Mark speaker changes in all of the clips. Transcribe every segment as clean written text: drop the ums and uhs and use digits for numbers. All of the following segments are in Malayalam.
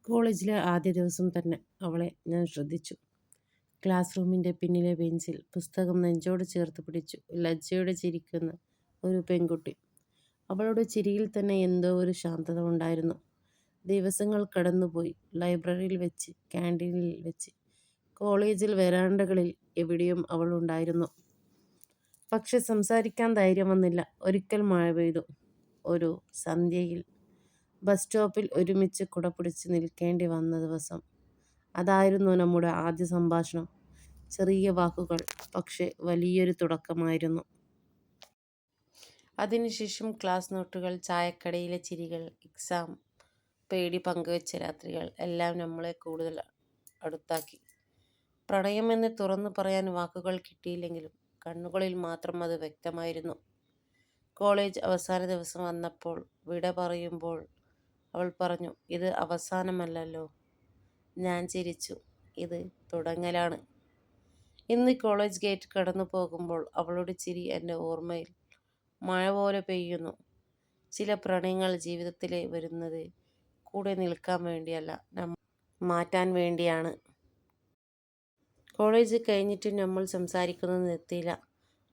Speaker 1: കോളേജിലെ ആദ്യ ദിവസം തന്നെ അവളെ ഞാൻ ശ്രദ്ധിച്ചു. ക്ലാസ് റൂമിൻ്റെ പിന്നിലെ ബെഞ്ചിൽ പുസ്തകം നെഞ്ചോട് ചേർത്ത് പിടിച്ചു ലജ്ജയോടെ ചിരിക്കുന്ന ഒരു പെൺകുട്ടി. അവളുടെ ചിരിയിൽ തന്നെ എന്തോ ഒരു ശാന്തത ഉണ്ടായിരുന്നു. ദിവസങ്ങൾ കടന്നുപോയി. ലൈബ്രറിയിൽ വെച്ച്, ക്യാൻറ്റീനിൽ വെച്ച്, കോളേജിൽ വരാന്തകളിൽ എവിടെയും അവൾ ഉണ്ടായിരുന്നു. പക്ഷെ സംസാരിക്കാൻ ധൈര്യം വന്നില്ല. ഒരിക്കൽ മഴ പെയ്തു. ഒരു സന്ധ്യയിൽ ബസ് സ്റ്റോപ്പിൽ ഒരുമിച്ച് കുടപിടിച്ച് നിൽക്കേണ്ടി വന്ന ദിവസം. അതായിരുന്നു നമ്മുടെ ആദ്യ സംഭാഷണം. ചെറിയ വാക്കുകൾ, പക്ഷെ വലിയൊരു തുടക്കമായിരുന്നു. അതിനുശേഷം ക്ലാസ് നോട്ടുകൾ, ചായക്കടയിലെ ചിരികൾ, എക്സാം പേടി പങ്കുവെച്ച രാത്രികൾ എല്ലാം നമ്മളെ കൂടുതൽ അടുത്താക്കി. പ്രണയമെന്ന് തുറന്നു പറയാൻ വാക്കുകൾ കിട്ടിയില്ലെങ്കിലും കണ്ണുകളിൽ മാത്രം അത് വ്യക്തമായിരുന്നു. കോളേജ് അവസാന ദിവസം വന്നപ്പോൾ വിട പറയുമ്പോൾ അവൾ പറഞ്ഞു, "ഇത് അവസാനമല്ലല്ലോ." ഞാൻ ചിരിച്ചു, "ഇത് തുടങ്ങലാണ്." ഇന്ന് കോളേജ് ഗേറ്റ് കടന്നു പോകുമ്പോൾ അവളുടെ ചിരി എൻ്റെ ഓർമ്മയിൽ മഴ പോലെ പെയ്യുന്നു. ചില പ്രണയങ്ങൾ ജീവിതത്തിൽ വരുന്നത് കൂടെ നിൽക്കാൻ വേണ്ടിയല്ല, മാറ്റാൻ വേണ്ടിയാണ്. കോളേജ് കഴിഞ്ഞിട്ട് നമ്മൾ സംസാരിക്കുന്നത് നിർത്തിയില്ല.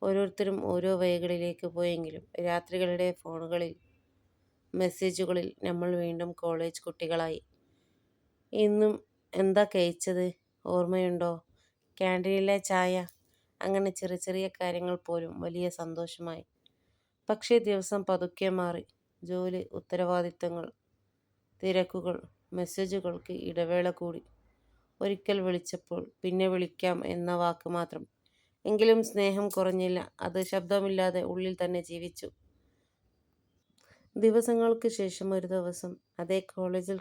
Speaker 1: ഓരോരുത്തരും ഓരോ വഴികളിലേക്ക് പോയെങ്കിലും രാത്രികളുടെ ഫോണുകളിൽ, മെസ്സേജുകളിൽ നമ്മൾ വീണ്ടും കോളേജ് കുട്ടികളായി. ഇന്നും എന്താ കഴിച്ചത് ഓർമ്മയുണ്ടോ? ക്യാൻറ്റീനിലെ ചായ. അങ്ങനെ ചെറിയ ചെറിയ കാര്യങ്ങൾ പോലും വലിയ സന്തോഷമായി. പക്ഷേ ദിവസം പതുക്കെ മാറി. ജോലി, ഉത്തരവാദിത്തങ്ങൾ, തിരക്കുകൾ, മെസ്സേജുകൾക്ക് ഇടവേള കൂടി. ഒരിക്കൽ വിളിച്ചപ്പോൾ പിന്നെ വിളിക്കാം എന്ന വാക്ക് മാത്രം. എങ്കിലും സ്നേഹം കുറഞ്ഞില്ല. അത് ശബ്ദമില്ലാതെ ഉള്ളിൽ തന്നെ ജീവിച്ചു. ദിവസങ്ങൾക്ക് ശേഷം ഒരു ദിവസം അതേ കോളേജിൽ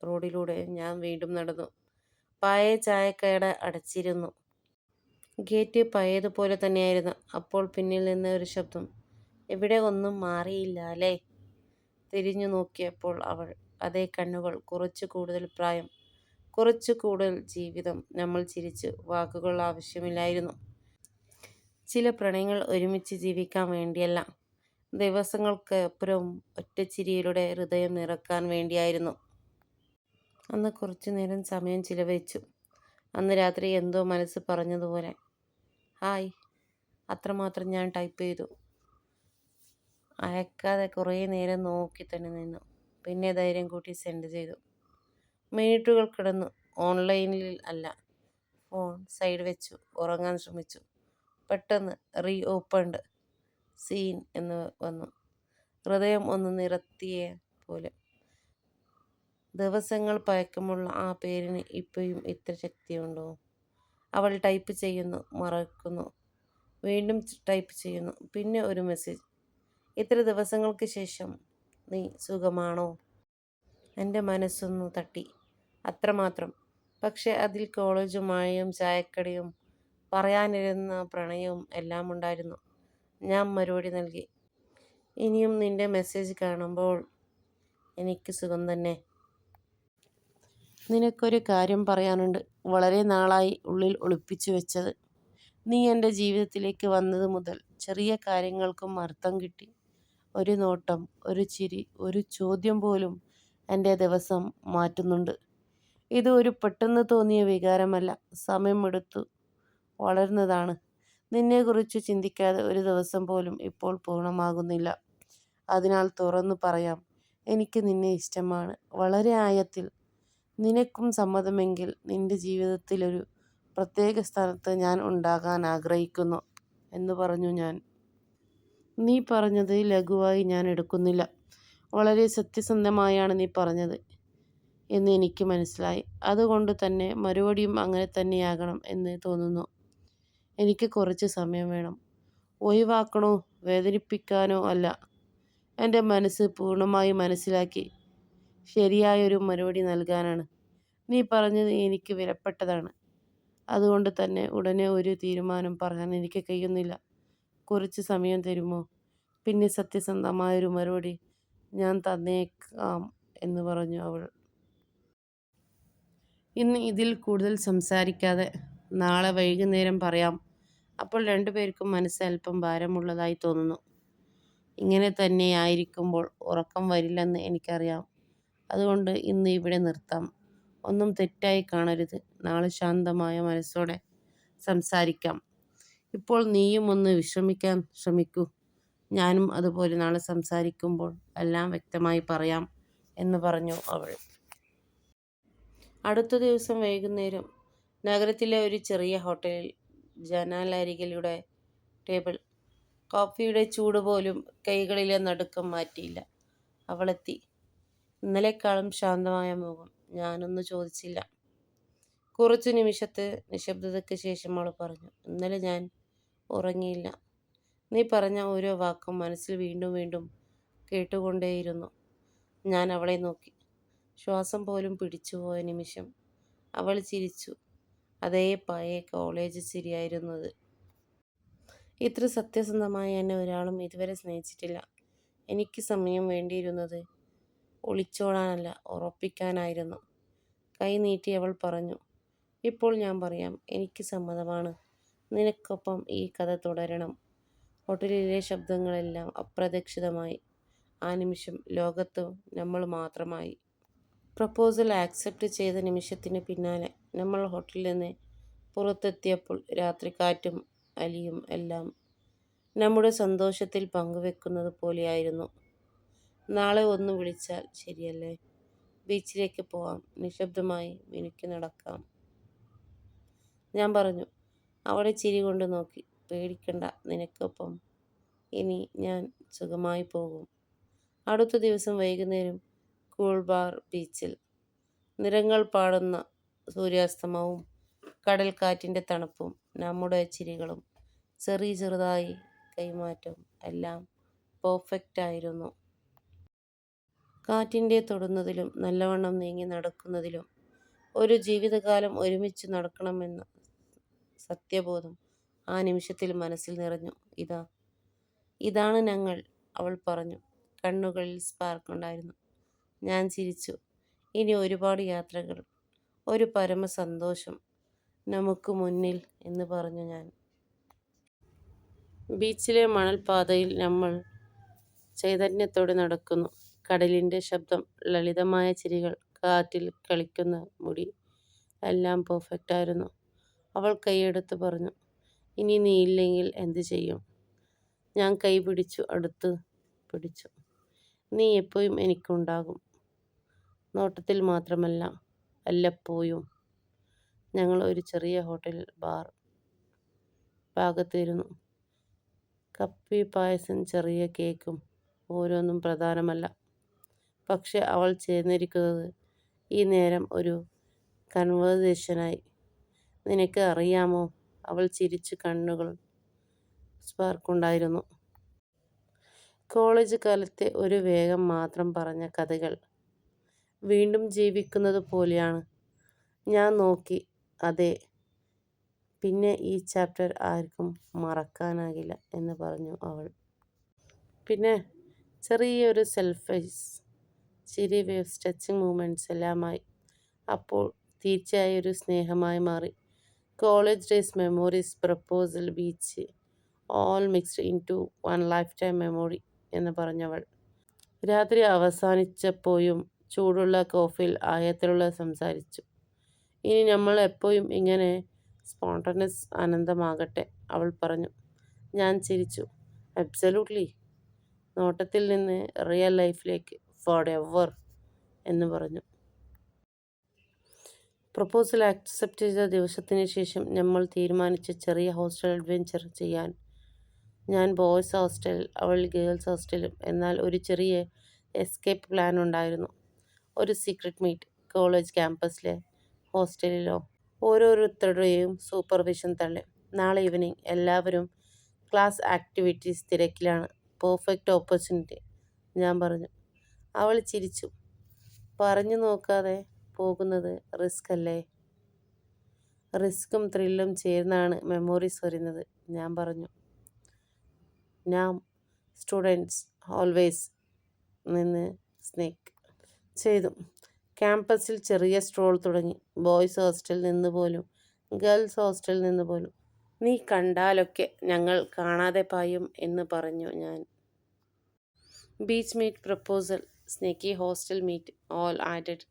Speaker 1: റോഡിലൂടെ ഞാൻ വീണ്ടും നടന്നു. പഴയ ചായക്കട അടച്ചിരുന്നു. ഗേറ്റ് പഴയതുപോലെ തന്നെയായിരുന്നു. അപ്പോൾ പിന്നിൽ നിന്ന് ഒരു ശബ്ദം, "ഇവിടെ ഒന്നും മാറിയില്ല അല്ലേ?" തിരിഞ്ഞു നോക്കിയപ്പോൾ അവൾ. അതേ കണ്ണുകൾ, കുറച്ചു കൂടുതൽ പ്രായം, കുറച്ചു കൂടുതൽ ജീവിതം. നമ്മൾ ചിരിച്ചു. വാക്കുകൾ ആവശ്യമില്ലായിരുന്നു. ചില പ്രണയങ്ങൾ ഒരുമിച്ച് ജീവിക്കാൻ വേണ്ടിയല്ല, ദിവസങ്ങൾക്കപ്പുറം ഒറ്റ ചിരിയിലൂടെ ഹൃദയം നിറക്കാൻ വേണ്ടിയായിരുന്നു. അന്ന് കുറച്ചു നേരം സമയം ചിലവഴിച്ചു. അന്ന് രാത്രി എന്തോ മനസ്സ് പറഞ്ഞതുപോലെ, "ഹായ്." അത്രമാത്രം ഞാൻ ടൈപ്പ് ചെയ്തു. അയക്കാതെ കുറേ നേരം നോക്കി തന്നെ നിന്നു. പിന്നെ ധൈര്യം കൂട്ടി സെൻഡ് ചെയ്തു. മിനിറ്റുകൾ കിടന്നു. ഓൺലൈനിൽ അല്ല. ഫോൺ സൈഡ് വെച്ചു. ഉറങ്ങാൻ ശ്രമിച്ചു. പെട്ടെന്ന് റീ ഓപ്പൺഡ് സീൻ എന്ന് വന്നു. ഹൃദയം ഒന്ന് നിറത്തിയ പോലെ. ദിവസങ്ങൾ പഴക്കമുള്ള ആ പേരിന് ഇപ്പോഴും ഇത്ര ശക്തിയുണ്ടോ? അവൾ ടൈപ്പ് ചെയ്യുന്നു, മറക്കുന്നു, വീണ്ടും ടൈപ്പ് ചെയ്യുന്നു. പിന്നെ ഒരു മെസ്സേജ്, "ഇത്ര ദിവസങ്ങൾക്ക് ശേഷം നീ സുഖമാണോ?" എൻ്റെ മനസ്സൊന്നു തട്ടി. അത്രമാത്രം. പക്ഷെ അതിൽ കോളേജും മഴയും ചായക്കടയും പറയാനിരുന്ന പ്രണയവും എല്ലാം ഉണ്ടായിരുന്നു. ഞാൻ മറുപടി നൽകി, "ഇനിയും നിന്റെ മെസ്സേജ് കാണുമ്പോൾ എനിക്ക് സുഖം തന്നെ. നിനക്കൊരു കാര്യം പറയാനുണ്ട്. വളരെ നാളായി ഉള്ളിൽ ഒളിപ്പിച്ചു വെച്ചത്. നീ എൻ്റെ ജീവിതത്തിലേക്ക് വന്നത് മുതൽ ചെറിയ കാര്യങ്ങൾക്കും അർത്ഥം കിട്ടി. ഒരു നോട്ടം, ഒരു ചിരി, ഒരു ചോദ്യം പോലും എൻ്റെ ദിവസം മാറ്റുന്നുണ്ട്. ഇത് ഒരു പെട്ടെന്ന് തോന്നിയ വികാരമല്ല, സമയമെടുത്തു വളർന്നതാണ്. നിന്നെക്കുറിച്ച് ചിന്തിക്കാതെ ഒരു ദിവസം പോലും ഇപ്പോൾ പൂർണ്ണമാകുന്നില്ല. അതിനാൽ തുറന്നു പറയാം, എനിക്ക് നിന്നെ ഇഷ്ടമാണ്, വളരെ ആഴത്തിൽ. നിനക്കും സമ്മതമെങ്കിൽ നിന്റെ ജീവിതത്തിലൊരു പ്രത്യേക സ്ഥാനത്ത് ഞാൻ ഉണ്ടാകാൻ ആഗ്രഹിക്കുന്നു." എന്ന് പറഞ്ഞു ഞാൻ. "നീ പറഞ്ഞത് ലഘുവായി ഞാൻ എടുക്കുന്നില്ല. വളരെ സത്യസന്ധമായാണ് നീ പറഞ്ഞത് എന്ന് എനിക്ക് മനസ്സിലായി. അതുകൊണ്ട് തന്നെ മറുപടിയും അങ്ങനെ തന്നെയാകണം എന്ന് തോന്നുന്നു. എനിക്ക് കുറച്ച് സമയം വേണം. ഒഴിവാക്കണോ വേദനിപ്പിക്കാനോ അല്ല, എൻ്റെ മനസ്സ് പൂർണ്ണമായി മനസ്സിലാക്കി ശരിയായൊരു മറുപടി നൽകാനാണ്. നീ പറഞ്ഞത് എനിക്ക് വിലപ്പെട്ടതാണ്. അതുകൊണ്ട് തന്നെ ഉടനെ ഒരു തീരുമാനം പറയാൻ എനിക്ക് കഴിയുന്നില്ല. കുറച്ച് സമയം തരുമോ? പിന്നെ സത്യസന്ധമായൊരു മറുപടി ഞാൻ തന്നേക്കാം." എന്ന് പറഞ്ഞു അവൾ. "ഇന്ന് ഇതിൽ കൂടുതൽ സംസാരിക്കാതെ നാളെ വൈകുന്നേരം പറയാം. അപ്പോൾ രണ്ടുപേർക്കും മനസ്സ് അല്പം ഭാരമുള്ളതായി തോന്നുന്നു. ഇങ്ങനെ തന്നെയായിരിക്കുമ്പോൾ ഉറക്കം വരില്ലെന്ന് എനിക്കറിയാം. അതുകൊണ്ട് ഇന്ന് ഇവിടെ നിർത്താം." ഒന്നും തെറ്റായി കാണരുത്. നാളെ ശാന്തമായ മനസ്സോടെ സംസാരിക്കാം. ഇപ്പോൾ നീയും ഒന്ന് വിശ്രമിക്കാൻ ശ്രമിക്കൂ. ഞാനും അതുപോലെ നാളെ സംസാരിക്കുമ്പോൾ എല്ലാം വ്യക്തമായി പറയാം എന്ന് പറഞ്ഞു അവൾ. അടുത്ത ദിവസം വൈകുന്നേരം നഗരത്തിലെ ഒരു ചെറിയ ഹോട്ടലിൽ ജനാലരികിലൂടെ ടേബിൾ. കോഫിയുടെ ചൂട് പോലും കൈകളിലെ നടുക്കം മാറ്റിയില്ല. അവളെത്തി. ഇന്നലെക്കാളും ശാന്തമായ മുഖം. ഞാനൊന്നും ചോദിച്ചില്ല. കുറച്ചു നിമിഷത്തെ നിശബ്ദതയ്ക്ക് ശേഷം അവൾ പറഞ്ഞു, ഇന്നലെ ഞാൻ ഉറങ്ങിയില്ല. നീ പറഞ്ഞ ഓരോ വാക്കും മനസ്സിൽ വീണ്ടും വീണ്ടും കേട്ടുകൊണ്ടേയിരുന്നു. ഞാൻ അവളെ നോക്കി. ശ്വാസം പോലും പിടിച്ചുപോയ നിമിഷം. അവൾ ചിരിച്ചു. അതേ പഴയ കോളേജ് ചിരിയായിരുന്നു അത്. ഇത്ര സത്യസന്ധമായി എന്നെ ഒരാളും ഇതുവരെ സ്നേഹിച്ചിട്ടില്ല. എനിക്ക് സമയം വേണ്ടിയിരുന്നത് ഒളിച്ചോടാനല്ല, ഉറപ്പിക്കാനായിരുന്നു. കൈ നീട്ടി അവൾ പറഞ്ഞു, ഇപ്പോൾ ഞാൻ പറയാം. എനിക്ക് സമ്മതമാണ്. നിനക്കൊപ്പം ഈ കഥ തുടരണം. ഹോട്ടലിലെ ശബ്ദങ്ങളെല്ലാം അപ്രതീക്ഷിതമായി. ആ നിമിഷം ലോകത്ത് നമ്മൾ മാത്രമായി. പ്രപ്പോസൽ ആക്സെപ്റ്റ് ചെയ്ത നിമിഷത്തിന് പിന്നാലെ നമ്മൾ ഹോട്ടലിൽ നിന്ന് പുറത്തെത്തിയപ്പോൾ രാത്രിക്കാറ്റും അലിയും എല്ലാം നമ്മുടെ സന്തോഷത്തിൽ പങ്കുവെക്കുന്നത് പോലെയായിരുന്നു. നാളെ ഒന്ന് വിളിച്ചാൽ ശരിയല്ലേ? ബീച്ചിലേക്ക് പോവാം, നിശബ്ദമായി മിനുക്കി നടക്കാം. ഞാൻ പറഞ്ഞു. അവളെ ചിരി കൊണ്ട് നോക്കി. പേടിക്കണ്ട, നിനക്കൊപ്പം ഇനി ഞാൻ സുഖമായി പോകും. അടുത്ത ദിവസം വൈകുന്നേരം കൂൾ ബാർ ബീച്ചിൽ. നിറങ്ങൾ പാടുന്ന സൂര്യാസ്തമവും കടൽക്കാറ്റിൻ്റെ തണുപ്പും നമ്മുടെ ചിരികളും ചെറുതായി കൈമാറ്റം എല്ലാം പെർഫെക്റ്റ് ആയിരുന്നു. കാറ്റിൻ്റെ തൊടുന്നതിലും നല്ലവണ്ണം നീങ്ങി നടക്കുന്നതിലും ഒരു ജീവിതകാലം ഒരുമിച്ച് നടക്കണമെന്ന സത്യബോധം ആ നിമിഷത്തിൽ മനസ്സിൽ നിറഞ്ഞു. ഇതാണ് ഞങ്ങൾ, അവൾ പറഞ്ഞു. കണ്ണുകളിൽ സ്പാർക്ക് ഉണ്ടായിരുന്നു. ഞാൻ ചിരിച്ചു. ഇനി ഒരുപാട് യാത്രകൾ, ഒരു പരമസന്തോഷം നമുക്ക് മുന്നിൽ എന്ന് പറഞ്ഞു ഞാൻ. ബീച്ചിലെ മണൽപ്പാതയിൽ നമ്മൾ ചൈതന്യത്തോടെ നടക്കുന്നു. കടലിൻ്റെ ശബ്ദം, ലളിതമായ ചിരികൾ, കാറ്റിൽ കളിക്കുന്ന മുടി എല്ലാം പെർഫെക്റ്റ് ആയിരുന്നു. അവൾ കൈയെടുത്ത് പറഞ്ഞു, ഇനി നീ ഇല്ലെങ്കിൽ എന്ത് ചെയ്യും? ഞാൻ കൈ പിടിച്ചു അടുത്ത് പിടിച്ചു. നീ എപ്പോഴും എനിക്കുണ്ടാകും. നോട്ടത്തിൽ മാത്രമല്ല, വല്ലപ്പോഴും. ഞങ്ങൾ ഒരു ചെറിയ ഹോട്ടൽ ബാർ ഭാഗത്തിരുന്നു. കപ്പി പായസം, ചെറിയ കേക്കും ഓരോന്നും പ്രധാനമല്ല. പക്ഷെ അവൾ ചേർന്നിരിക്കുന്നത് ഈ നേരം ഒരു കൺവേഴ്സേഷനായി. നിനക്ക് അറിയാമോ? അവൾ ചിരിച്ചു. കണ്ണുകൾ സ്പാർക്കുണ്ടായിരുന്നു. കോളേജ് കാലത്തെ ഒരു വേഗം മാത്രം പറഞ്ഞ കഥകൾ വീണ്ടും ജീവിക്കുന്നത് പോലെയാണ്. ഞാൻ നോക്കി. അതെ, പിന്നെ ഈ ചാപ്റ്റർ ആർക്കും മറക്കാനാകില്ല എന്ന് പറഞ്ഞു അവൾ. പിന്നെ ചെറിയൊരു സെൽഫേസ്, ചിരി, വേവ്സ്, ടച്ചിങ് മൂമെൻറ്റ്സ് എല്ലാമായി. അപ്പോൾ തീർച്ചയായും ഒരു സ്നേഹമായി മാറി. College days, memories, proposal, beach, all mixed into one lifetime memory എന്ന് പറഞ്ഞവൾ. രാത്രി അവസാനിച്ചപ്പോഴും ചൂടുള്ള കോഫിയിൽ ആയത്തിലുള്ള സംസാരിച്ചു. ഇനി നമ്മൾ എപ്പോഴും ഇങ്ങനെ സ്പോണ്ടനസ് ആനന്ദമാകട്ടെ, അവൾ പറഞ്ഞു. ഞാൻ ചിരിച്ചു. അബ്സല്യൂട്ട്ലി. നോട്ടത്തിൽ നിന്ന് റിയൽ ലൈഫിലേക്ക് ഫോർ എവർ എന്ന് പറഞ്ഞു. പ്രപ്പോസൽ ആക്സെപ്റ്റ് ചെയ്ത ദിവസത്തിന് ശേഷം നമ്മൾ തീരുമാനിച്ച ചെറിയ ഹോസ്റ്റൽ അഡ്വഞ്ചർ ചെയ്യാൻ. ഞാൻ ബോയ്സ് ഹോസ്റ്റൽ, അവൾ ഗേൾസ് ഹോസ്റ്റലും. എന്നാൽ ഒരു ചെറിയ എസ്കേപ്പ് പ്ലാൻ ഉണ്ടായിരുന്നു. ഒരു സീക്രട്ട് മീറ്റ് കോളേജ് ക്യാമ്പസിലെ ഹോസ്റ്റലിലോ. ഓരോരുത്തരുടെയും സൂപ്പർവിഷൻ തള്ളി. നാളെ ഈവനിങ് എല്ലാവരും ക്ലാസ് ആക്ടിവിറ്റീസ് തിരക്കിലാണ്. പെർഫെക്റ്റ് ഓപ്പർച്യൂണിറ്റി, ഞാൻ പറഞ്ഞു. അവൾ ചിരിച്ചു. പറഞ്ഞു നോക്കാതെ പോകുന്നത് റിസ്ക് അല്ലേ? റിസ്ക്കും ത്രില്ലും ചേർന്നാണ് മെമ്മോറീസ് വരുന്നത്, ഞാൻ പറഞ്ഞു. നാം സ്റ്റുഡൻസ് ഓൾവേസ് നിന്ന് സ്നേക്ക് ചെയ്തു. ക്യാമ്പസിൽ ചെറിയ സ്ട്രോൾ തുടങ്ങി. ബോയ്സ് ഹോസ്റ്റലിൽ നിന്ന് പോലും, ഗേൾസ് ഹോസ്റ്റലിൽ നിന്ന് പോലും. നീ കണ്ടാലൊക്കെ ഞങ്ങൾ കാണാതെ പായും എന്ന് പറഞ്ഞു ഞാൻ. Beach meet, proposal, sneaky hostel meet, all added.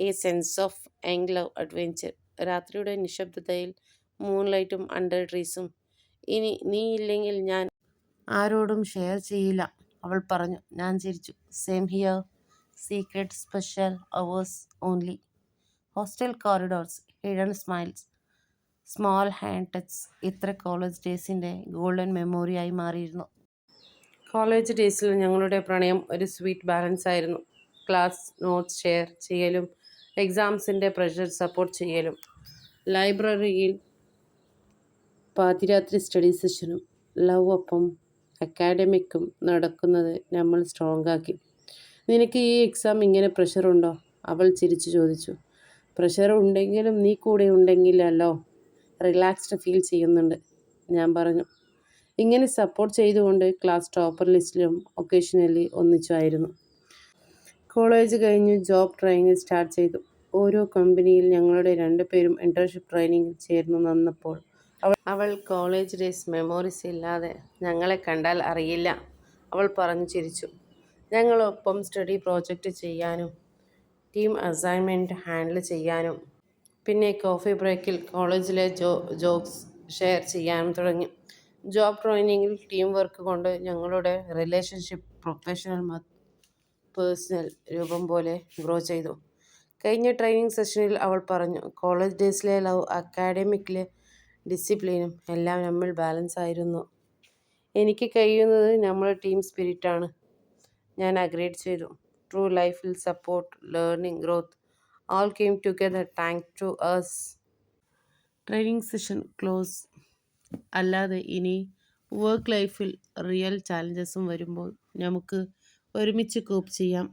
Speaker 1: A sense of young love adventure. രാത്രിയുടെ നിശബ്ദതയിൽ മൂൺലൈറ്റും അണ്ടർ ട്രീസും. ഇനി നീ ഇല്ലെങ്കിൽ ഞാൻ ആരോടും ഷെയർ ചെയ്യില്ല, അവൾ പറഞ്ഞു. ഞാൻ ചിരിച്ചു. Same here. Secret special hours only. Hostel corridors, hidden smiles, small hand touch. ഇത്ര കോളേജ് ഡേയ്സിൻ്റെ ഗോൾഡൻ മെമ്മോറിയായി മാറിയിരുന്നു. കോളേജ് ഡേയ്സിൽ ഞങ്ങളുടെ പ്രണയം ഒരു സ്വീറ്റ് ബാലൻസ് ആയിരുന്നു. ക്ലാസ് നോട്ട്സ് ഷെയർ ചെയ്യലും എക്സാംസിൻ്റെ പ്രഷർ സപ്പോർട്ട് ചെയ്യലും. ലൈബ്രറിയിൽ പാതിരാത്രി സ്റ്റഡി സെഷനും. ലവ് ഒപ്പം അക്കാഡമിക്കും നടക്കുന്നത് നമ്മൾ സ്ട്രോങ് ആക്കി. നിനക്ക് ഈ എക്സാം ഇങ്ങനെ പ്രഷറുണ്ടോ? അവൾ ചിരിച്ചു ചോദിച്ചു. പ്രഷർ ഉണ്ടെങ്കിലും നീ കൂടെ ഉണ്ടെങ്കിലല്ലോ റിലാക്സ്ഡ് ഫീൽ ചെയ്യുന്നുണ്ട്, ഞാൻ പറഞ്ഞു. ഇങ്ങനെ സപ്പോർട്ട് ചെയ്തുകൊണ്ട് ക്ലാസ് ടോപ്പർ ലിസ്റ്റിലും ഒക്കേഷണലി ഒന്നിച്ചായിരുന്നു. കോളേജ് കഴിഞ്ഞ് ജോബ് ട്രെയിനിങ് സ്റ്റാർട്ട് ചെയ്തു. ഓരോ കമ്പനിയിൽ ഞങ്ങളുടെ രണ്ടുപേരും ഇന്റേൺഷിപ്പ് ട്രെയിനിങ്ങിൽ ചേർന്നു നിന്നപ്പോൾ അവൾ കോളേജ് ഡേയ്സ് മെമ്മോറീസ് ഇല്ലാതെ ഞങ്ങളെ കണ്ടാൽ അറിയില്ല, അവൾ പറഞ്ഞു ചിരിച്ചു. ഞങ്ങളൊപ്പം സ്റ്റഡി പ്രോജക്റ്റ് ചെയ്യാനും ടീം അസൈൻമെൻറ്റ് ഹാൻഡിൽ ചെയ്യാനും പിന്നെ കോഫി ബ്രേക്കിൽ കോളേജിലെ ജോക്സ് ഷെയർ ചെയ്യാനും തുടങ്ങി. ജോബ് ട്രെയിനിങ്ങിൽ ടീം വർക്ക് കൊണ്ട് ഞങ്ങളുടെ റിലേഷൻഷിപ്പ് പ്രൊഫഷണൽ പേഴ്സണൽ രൂപം പോലെ ഗ്രോ ചെയ്തു. കഴിഞ്ഞ ട്രെയിനിങ് സെഷനിൽ അവൾ പറഞ്ഞു, കോളേജ് ഡേയ്സിലെ ലവ്, അക്കാഡമിക്കിലെ ഡിസിപ്ലിനും എല്ലാം നമ്മൾ ബാലൻസ് ആയിരുന്നു. എനിക്ക് കഴിയുന്നത് നമ്മുടെ ടീം സ്പിരിറ്റാണ്, ഞാൻ അഗ്രേഡ് ചെയ്തു. ട്രൂ ലൈഫിൽ support, learning, growth all came together thanks to us. Training session close. അല്ലാതെ ഇനി വർക്ക് ലൈഫിൽ റിയൽ ചാലഞ്ചസും വരുമ്പോൾ നമുക്ക് ഒരുമിച്ച് കോപ്പ് ചെയ്യാം,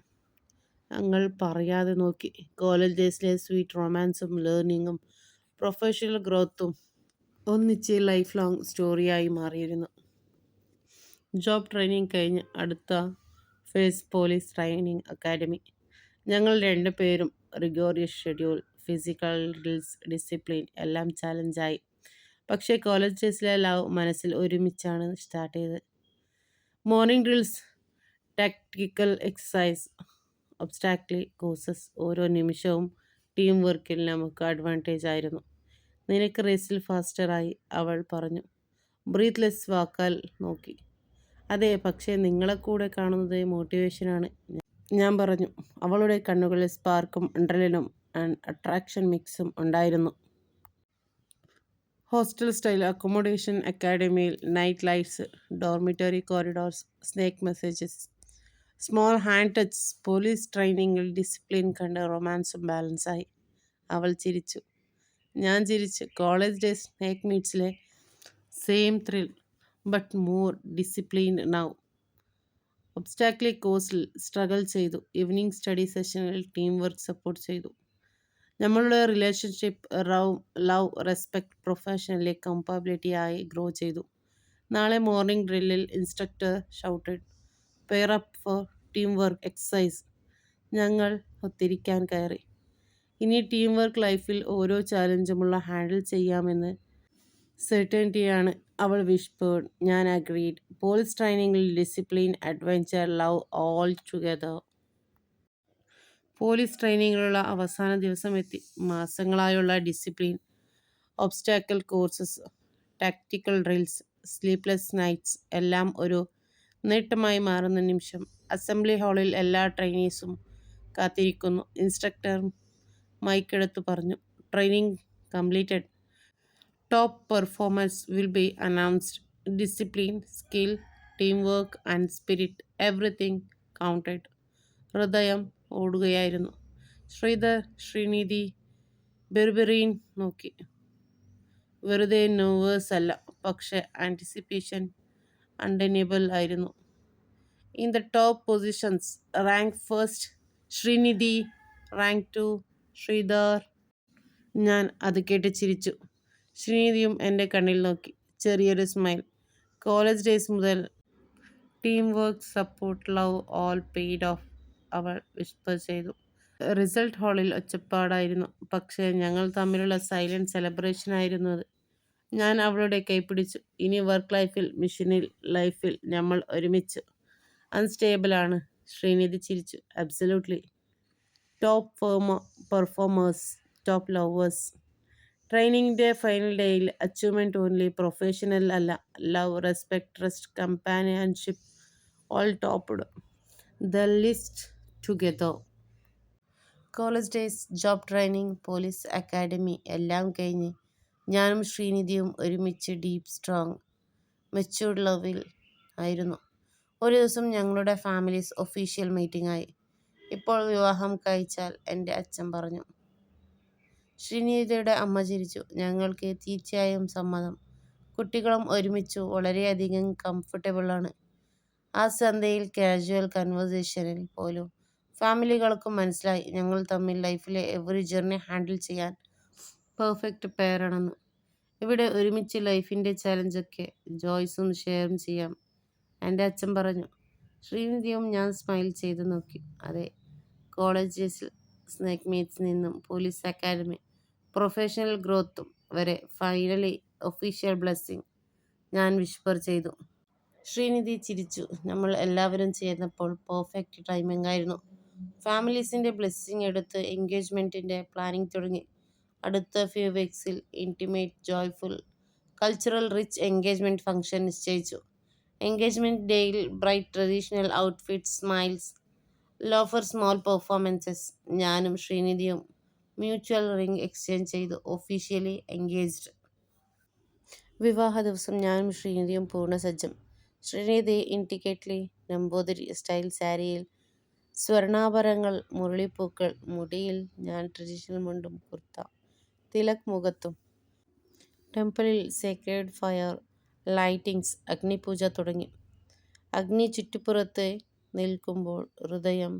Speaker 1: ഞങ്ങൾ പറയാതെ നോക്കി. കോളേജ് ഡേയ്സിലെ സ്വീറ്റ് റൊമാൻസും ലേണിങ്ങും പ്രൊഫഷണൽ ഗ്രോത്തും ഒന്നിച്ച് ലൈഫ് ലോങ് സ്റ്റോറിയായി മാറിയിരുന്നു. ജോബ് ട്രെയിനിങ് കഴിഞ്ഞ് അടുത്ത ഫേസ് പോലീസ് ട്രെയിനിങ് അക്കാഡമി. ഞങ്ങൾ രണ്ടുപേരും റിഗോറിയസ് ഷെഡ്യൂൾ, ഫിസിക്കൽ ഡ്രിൽസ്, ഡിസിപ്ലിൻ എല്ലാം ചാലഞ്ചായി. പക്ഷേ കോളേജ് ഡേയ്സിലെ ലവ് മനസ്സിൽ ഒരുമിച്ചാണ് സ്റ്റാർട്ട് ചെയ്തത്. Morning drills, tactical exercise, obstacle courses. ഓരോ നിമിഷവും ടീം വർക്കിൽ നമുക്ക് അഡ്വാൻറ്റേജ് ആയിരുന്നു. നിനക്ക് റേസിൽ ഫാസ്റ്ററായി, അവൾ പറഞ്ഞു. ബ്രീത്ത്ലെസ് വാക്കാൽ നോക്കി. അതെ, പക്ഷേ നിങ്ങളെ കൂടെ കാണുന്നത് മോട്ടിവേഷനാണ്, ഞാൻ പറഞ്ഞു. അവളുടെ കണ്ണുകളിൽ സ്പാർക്കും അഡ്രിനലിനും അട്രാക്ഷൻ മിക്സും ഉണ്ടായിരുന്നു. ഹോസ്റ്റൽ സ്റ്റൈൽ അക്കോമഡേഷൻ, അക്കാഡമിയിൽ night lights, dormitory corridors, snake messages, small hand touch. Police ട്രെയിനിങ്ങിൽ ഡിസിപ്ലിൻ കണ്ട് റൊമാൻസും ബാലൻസായി, അവൾ ചിരിച്ചു. ഞാൻ ചിരിച്ചു. കോളേജ് ഡേയ്സ് സ്നേക്ക് മീറ്റ്സിലെ same thrill but more disciplined now. Obstacle കോഴ്സിൽ സ്ട്രഗിൾ ചെയ്തു. ഈവനിങ് സ്റ്റഡി സെഷനിൽ ടീം വർക്ക് സപ്പോർട്ട് ചെയ്തു. നമ്മളുടെ relationship love, respect, professionally compatibility ആയി ഗ്രോ ചെയ്തു. നാളെ മോർണിംഗ് ഡ്രില്ലിൽ instructor shouted, pair up for team work exercise. ഞങ്ങൾ ഒത്തിരിക്കാൻ കയറി. ഇനി ടീം വർക്ക് ലൈഫിൽ ഓരോ ചാലഞ്ചുമുള്ള ഹാൻഡിൽ ചെയ്യാമെന്ന് സെർട്ടനിറ്റിയാണ്, അവൾ വിഷ്പേർഡ്. ഞാൻ അഗ്രീഡ്. പോലീസ് ട്രെയിനിങ്ങിൽ discipline, adventure, love all together. Police ട്രെയിനിങ്ങിലുള്ള അവസാന ദിവസം എത്തി. മാസങ്ങളായുള്ള discipline, obstacle courses, tactical drills, sleepless nights എല്ലാം ഒരു നേട്ടമായി മാറുന്ന നിമിഷം. അസംബ്ലി ഹാളിൽ എല്ലാ ട്രെയിനീസും കാത്തിരിക്കുന്നു. ഇൻസ്ട്രക്ടർ മൈക്കെടുത്തു പറഞ്ഞു, training completed. Top performers will be announced. Discipline, skill, team work and spirit, everything counted. ഹൃദയം ഓടുകയായിരുന്നു. ശ്രീധർ, ശ്രീനിധി ബെർബെറീൻ നോക്കി. വെറുതെ നെർവസ് അല്ല, പക്ഷേ ആൻറ്റിസിപ്പേഷൻ അൺഡെനിയബിൾ ആയിരുന്നു. In the top positions, rank first Srinidhi, rank 2 Sridhar. ഞാൻ അത് കേട്ട് ചിരിച്ചു. ശ്രീനിധിയും എൻ്റെ കണ്ണിൽ നോക്കി. ചെറിയൊരു സ്മൈൽ. കോളേജ് ഡേയ്സ് മുതൽ team work, support, love all paid off, അവൾ വിസ്പർ ചെയ്തു. റിസൾട്ട് ഹാളിൽ ഒച്ചപ്പാടായിരുന്നു, പക്ഷേ ഞങ്ങൾ തമ്മിലുള്ള സൈലന്റ് സെലിബ്രേഷൻ ആയിരുന്നു അത്. ഞാൻ അവളുടെ കൈ പിടിച്ചു. ഇനി വർക്ക് ലൈഫിൽ, മിഷനിൽ, ലൈഫിൽ നമ്മൾ ഒരുമിച്ച്. അൺസ്റ്റേബിൾ ആണ്, ശ്രീനിധി ചിരിച്ചു. Absolutely. Top performers, top lovers. ട്രെയിനിങ്ങിൻ്റെ ഫൈനൽ ഡേയിൽ അച്ചീവ്മെൻറ്റ് ഓൺലി, പ്രൊഫഷണൽ അല്ല. Love, respect, trust, companionship all topped the list together. College days, job training, police academy എല്ലാം കഴിഞ്ഞ് ഞാനും ശ്രീനിധിയും ഒരുമിച്ച് ഡീപ്പ് സ്ട്രോങ് മെച്യൂർഡ് ലവിൽ ആയിരുന്നു. ഒരു ദിവസം ഞങ്ങളുടെ ഫാമിലീസ് ഒഫീഷ്യൽ മീറ്റിംഗ് ആയി. ഇപ്പോൾ വിവാഹം കഴിച്ചാൽ എൻ്റെ അച്ഛൻ പറഞ്ഞു. ശ്രീനിധിയുടെ അമ്മ ചിരിച്ചു. ഞങ്ങൾക്ക് തീർച്ചയായും സമ്മതം. കുട്ടികളും ഒരുമിച്ചു. വളരെയധികം കംഫർട്ടബിളാണ്. ആ സന്ധ്യയിൽ കാഷ്വൽ കൺവെർസേഷനിൽ പോലും ഫാമിലികൾക്കും മനസ്സിലായി ഞങ്ങൾ തമ്മിൽ ലൈഫിലെ എവറി ജേർണി ഹാൻഡിൽ ചെയ്യാൻ പെർഫെക്റ്റ് പെയറാണെന്ന്. ഇവിടെ ഒരുമിച്ച് ലൈഫിൻ്റെ ചലഞ്ചൊക്കെ ജോയ്സും ഷെയറും ചെയ്യാം, എൻ്റെ അച്ഛൻ പറഞ്ഞു. ശ്രീനിധിയും ഞാൻ സ്മൈൽ ചെയ്തു നോക്കി. അതെ, കോളേജ് ഡേയ്സിൽ സ്നേക്ക് മീറ്റ്സ് നിന്നും പോലീസ് അക്കാഡമി പ്രൊഫഷണൽ ഗ്രോത്തും വരെ ഫൈനലി ഒഫീഷ്യൽ ബ്ലെസ്സിങ്, ഞാൻ വിഷ്പർ ചെയ്തു. ശ്രീനിധി ചിരിച്ചു. നമ്മൾ എല്ലാവരും ചേർന്നപ്പോൾ പെർഫെക്റ്റ് ടൈമിംഗ് ആയിരുന്നു. ഫാമിലീസിൻ്റെ ബ്ലെസ്സിങ് എടുത്ത് എൻഗേജ്മെൻറ്റിൻ്റെ പ്ലാനിങ് തുടങ്ങി. അടുത്ത ഫ്യൂ വീക്സിൽ intimate, joyful, cultural rich engagement function നിശ്ചയിച്ചു. എൻഗേജ്മെൻറ്റ് ഡേയിൽ bright traditional outfits, smiles, loafer small performances. ഞാനും ശ്രീനിധിയും മ്യൂച്വൽ റിംഗ് എക്സ്ചേഞ്ച് ചെയ്തു. Officially engaged. വിവാഹ ദിവസം ഞാനും ശ്രീനിധിയും പൂർണ്ണസജ്ജം. ശ്രീനിധി ഇൻറ്റിക്കേറ്റ്ലി നമ്പൂതിരി സ്റ്റൈൽ സാരിയിൽ, സ്വർണ്ണാഭരണങ്ങൾ, മുരളിപ്പൂക്കൾ മുടിയിൽ, ഞാൻ ട്രഡീഷണൽ മുണ്ടും കുർത്ത, തിലക് മുഖത്തും. ടെമ്പിളിൽ സേക്രഡ് ഫയർ ലൈറ്റിങ്സ്, അഗ്നിപൂജ തുടങ്ങി. അഗ്നി ചുറ്റുപുറത്ത് നിൽക്കുമ്പോൾ ഹൃദയം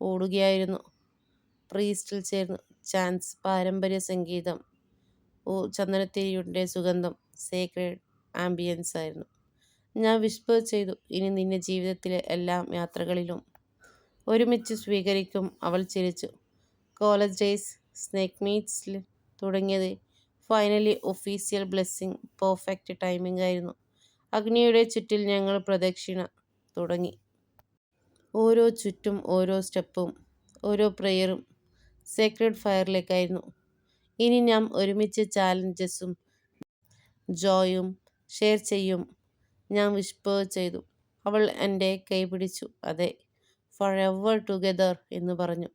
Speaker 1: ഓടുകയായിരുന്നു. പ്രീസ്റ്റിൽ ചേർന്നു. ചാൻസ്, പാരമ്പര്യ സംഗീതം, ചന്ദനത്തിരിയുടെ സുഗന്ധം, സേക്രഡ് ആംബിയൻസ് ആയിരുന്നു. ഞാൻ വിസ്പർ ചെയ്തു, ഇനി നിന്നെ ജീവിതത്തിലെ എല്ലാ യാത്രകളിലും ഒരുമിച്ച് സ്വീകരിക്കും. അവൾ ചിരിച്ചു. കോളേജ് ഡേയ്സ്, സ്നേക്ക് മീറ്റ്സിൽ തുടങ്ങിയത് finally official blessing, perfect timing ആയിരുന്നു. അഗ്നിയുടെ ചുറ്റിൽ ഞങ്ങൾ പ്രദക്ഷിണ തുടങ്ങി. ഓരോ ചുറ്റും, ഓരോ സ്റ്റെപ്പും, ഓരോ പ്രെയറും സേക്രഡ് ഫയറിലേക്കായിരുന്നു. ഇനി നാം ഒരുമിച്ച് ചാലഞ്ചസും ജോയും ഷെയർ ചെയ്യും, ഞാൻ വിസ്പർ ചെയ്തു. അവൾ എൻ്റെ കൈ പിടിച്ചു. അതെ, ഫോർ എവർ ടുഗെദർ എന്ന് പറഞ്ഞു.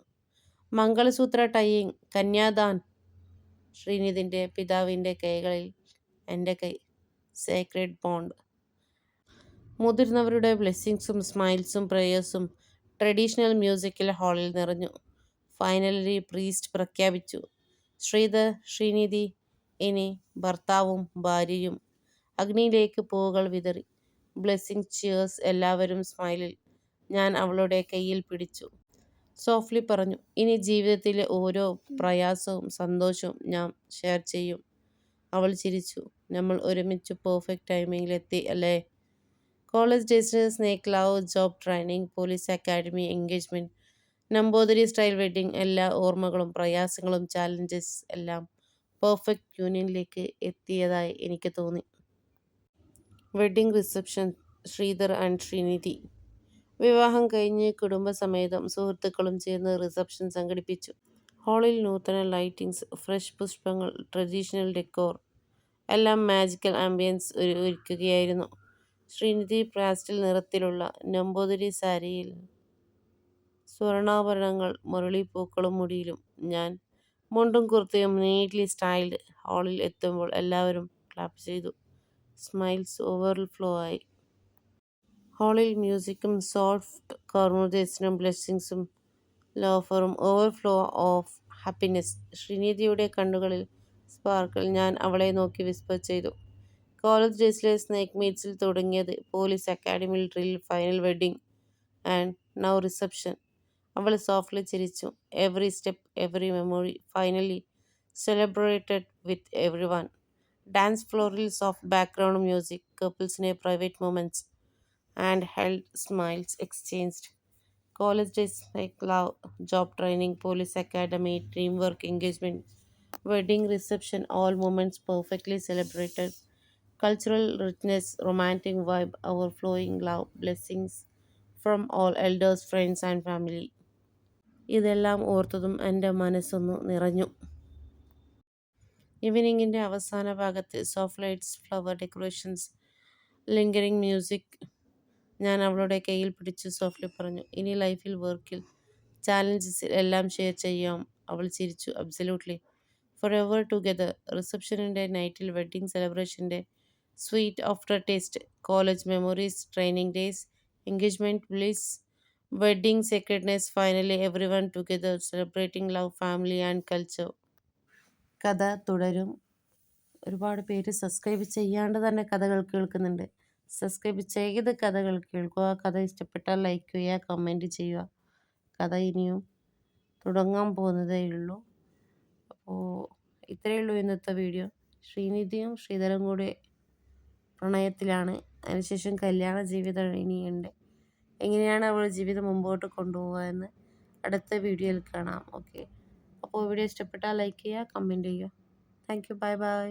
Speaker 1: മംഗളസൂത്ര ടൈയിങ്, കന്യാദാൻ, ശ്രീനിധിൻ്റെ പിതാവിൻ്റെ കൈകളിൽ എൻ്റെ കൈ, സേക്രഡ് ബോണ്ട്. മുതിർന്നവരുടെ ബ്ലെസ്സിങ്സും സ്മൈൽസും പ്രേയേഴ്സും ട്രഡീഷണൽ മ്യൂസിക്കൽ ഹാളിൽ നിറഞ്ഞു. ഫൈനലി പ്രീസ്റ്റ് പ്രഖ്യാപിച്ചു, ശ്രീധർ, ശ്രീനിധി ഇനി ഭർത്താവും ഭാര്യയും. അഗ്നിയിലേക്ക് പൂവുകൾ വിതറി. Blessing cheers. എല്ലാവരും സ്മൈലിൽ. ഞാൻ അവളുടെ കയ്യിൽ പിടിച്ചു. സോഫ്റ്റ്ലി പറഞ്ഞു, ഇനി ജീവിതത്തിലെ ഓരോ പ്രയാസവും സന്തോഷവും ഞാൻ ഷെയർ ചെയ്യും. അവൾ ചിരിച്ചു. നമ്മൾ ഒരുമിച്ച് പെർഫെക്റ്റ് ടൈമിങ്ങിലെത്തി അല്ലേ. കോളേജ് ഡേയ്സിൽ snake love, job training, police academy, engagement, Namboothiri style wedding, എല്ലാ ഓർമ്മകളും പ്രയാസങ്ങളും ചാലഞ്ചസ് എല്ലാം പെർഫെക്റ്റ് യൂണിയനിലേക്ക് എത്തിയതായി എനിക്ക് തോന്നി. Wedding reception, Sridhar and Srinidhi. വിവാഹം കഴിഞ്ഞ് കുടുംബസമേതം സുഹൃത്തുക്കളും ചേർന്ന് റിസപ്ഷൻ സംഘടിപ്പിച്ചു. ഹാളിൽ നൂതന ലൈറ്റിങ്സ്, ഫ്രഷ് പുഷ്പങ്ങൾ, ട്രഡീഷണൽ ഡെക്കോർ, എല്ലാം മാജിക്കൽ ആംബിയൻസ് ഒരുക്കുകയായിരുന്നു. ശ്രീനിധി പാസ്റ്റൽ നിറത്തിലുള്ള നമ്പൂതിരി സാരിയിൽ, സ്വർണ്ണാഭരണങ്ങൾ, മുരളിപ്പൂക്കളും മുടിയിലും. ഞാൻ മുണ്ടും കുർത്തയും, നീറ്റ്ലി സ്റ്റൈൽഡ്. ഹാളിൽ എത്തുമ്പോൾ എല്ലാവരും ക്ലാപ്പ് ചെയ്തു. സ്മൈൽസ് ഓവർഫ്ലോ ആയി. ഹാളിൽ മ്യൂസിക്കും സോഫ്റ്റ് കോൺവെർസേഷനും ബ്ലെസ്സിങ്സും ലോഫറും, ഓവർഫ്ലോ ഓഫ് ഹാപ്പിനെസ്. ശ്രീനിധിയുടെ കണ്ണുകളിൽ സ്പാർക്കിൾ. ഞാൻ അവളെ നോക്കി വിസ്പർ ചെയ്തു. കോളേജ് ഡേയ്സിലെ സ്നേക്ക് മീറ്റ്സിൽ തുടങ്ങിയത് പോലീസ് അക്കാഡമിയിൽ drill, final wedding and now reception. അവൾ സോഫ്റ്റ്ലി ചിരിച്ചു. Every step, every memory finally celebrated with every one. Dance ഫ്ലോറിൽ സോഫ്റ്റ് ബാക്ക്ഗ്രൗണ്ട് മ്യൂസിക്, കപ്പിൾസിനെ private moments and held smiles exchanged. College days like love, job training, police academy, teamwork, engagement, wedding reception, all moments perfectly celebrated. Cultural richness, romantic vibe, overflowing love, blessings from all elders, friends, and family. ഇതെല്ലാം ഓർത്തതും എൻ്റെ മനസ്സൊന്നു നിറഞ്ഞു. ഈവനിങ്ങിൻ്റെ അവസാന ഭാഗത്ത് soft lights, flower decorations, lingering music. ഞാൻ അവളുടെ കയ്യിൽ പിടിച്ചു സോഫ്റ്റ്ലി പറഞ്ഞു, ഇനി ലൈഫിൽ, വർക്കിൽ, ചാലഞ്ചസിൽ എല്ലാം ഷെയർ ചെയ്യാം. അവൾ ചിരിച്ചു. അബ്സല്യൂട്ട്ലി. Forever together. റിസപ്ഷനിൻ്റെ നൈറ്റിൽ, വെഡ്ഡിങ് സെലിബ്രേഷൻ്റെ sweet aftertaste, college memories, training days, engagement bliss, wedding secretness, finally every one together celebrating love, family and culture. കഥ തുടരും. ഒരുപാട് പേര് സബ്സ്ക്രൈബ് ചെയ്യാണ്ട് തന്നെ കഥകൾ കേൾക്കുന്നുണ്ട്. സബ്സ്ക്രൈബ് ചെയ്ത് കഥകൾ കേൾക്കുക. കഥ ഇഷ്ടപ്പെട്ടാൽ ലൈക്ക് ചെയ്യുക, കമൻറ്റ് ചെയ്യുക. കഥ ഇനിയും തുടങ്ങാൻ പോകുന്നതേ ഉള്ളൂ. അപ്പോൾ ഇത്രയേ ഉള്ളൂ ഇന്നത്തെ വീഡിയോ. ശ്രീനിധിയും ശ്രീധരനും കൂടെ പ്രണയത്തിലാണ്. അതിനുശേഷം കല്യാണ ജീവിതം ഇനിയുണ്ട്. എങ്ങനെയാണ് അവൾ ജീവിതം മുമ്പോട്ട് കൊണ്ടുപോകുക എന്ന് അടുത്ത വീഡിയോയിൽ കാണാം. ഓക്കെ, അപ്പോൾ വീഡിയോ ഇഷ്ടപ്പെട്ടാൽ ലൈക്ക് ചെയ്യുക, കമൻറ്റ് ചെയ്യുക. Thank you. Bye bye.